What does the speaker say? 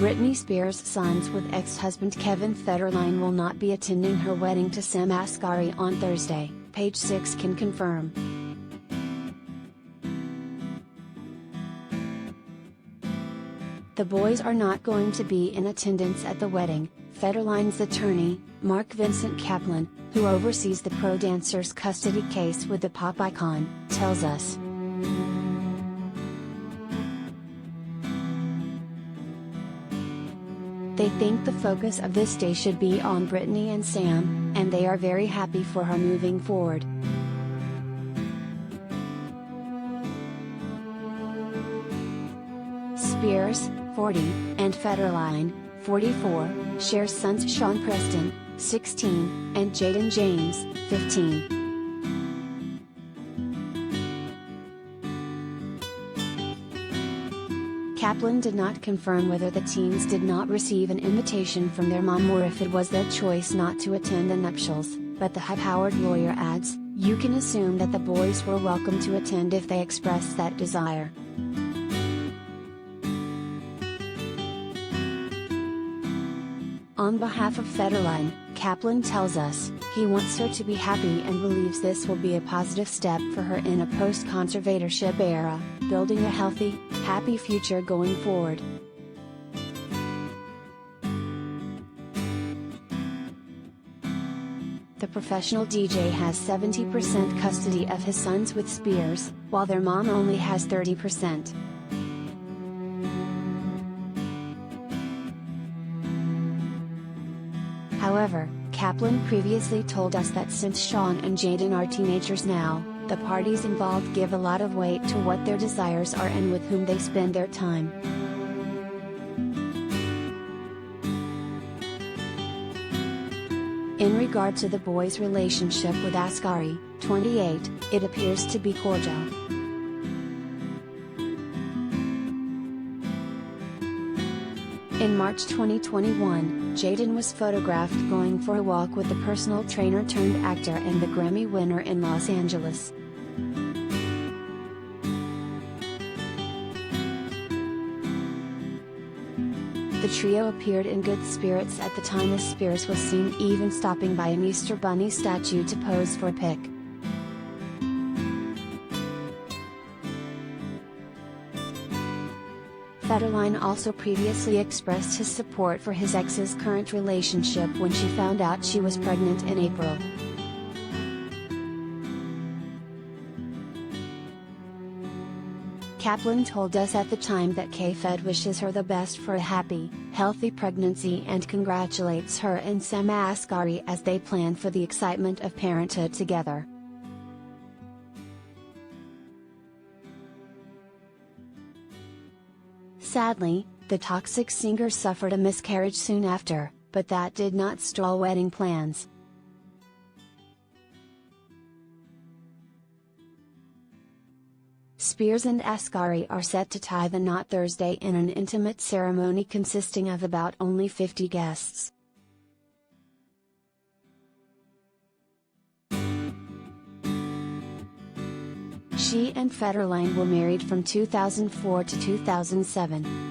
Britney Spears' sons with ex-husband Kevin Federline will not be attending her wedding to Sam Asghari on Thursday, Page 6 can confirm. The boys are not going to be in attendance at the wedding, Federline's attorney, Mark Vincent Kaplan, who oversees the pro dancer's custody case with the pop icon, tells us. They think the focus of this day should be on Britney and Sam, and they are very happy for her moving forward. Spears, 40, and Federline, 44, share sons Sean Preston, 16, and Jaden James, 15. Kaplan did not confirm whether the teens did not receive an invitation from their mom or if it was their choice not to attend the nuptials, but the high-powered lawyer adds, "You can assume that the boys were welcome to attend if they expressed that desire." On behalf of Federline, Kaplan tells us, he wants her to be happy and believes this will be a positive step for her in a post-conservatorship era, building a healthy, happy future going forward. The professional DJ has 70% custody of his sons with Spears, while their mom only has 30%. However, Kaplan previously told us that since Sean and Jaden are teenagers now, the parties involved give a lot of weight to what their desires are and with whom they spend their time. In regard to the boys' relationship with Asghari, 28, it appears to be cordial. In March 2021, Jaden was photographed going for a walk with the personal trainer turned actor and the Grammy winner in Los Angeles. The trio appeared in good spirits at the time as Spears was seen even stopping by an Easter Bunny statue to pose for a pic. Federline also previously expressed his support for his ex's current relationship when she found out she was pregnant in April. Kaplan told us at the time that K-Fed wishes her the best for a happy, healthy pregnancy and congratulates her and Sam Asghari as they plan for the excitement of parenthood together. Sadly, the Toxic singer suffered a miscarriage soon after, but that did not stall wedding plans. Spears and Asghari are set to tie the knot Thursday in an intimate ceremony consisting of about only 50 guests. She and Federline were married from 2004 to 2007.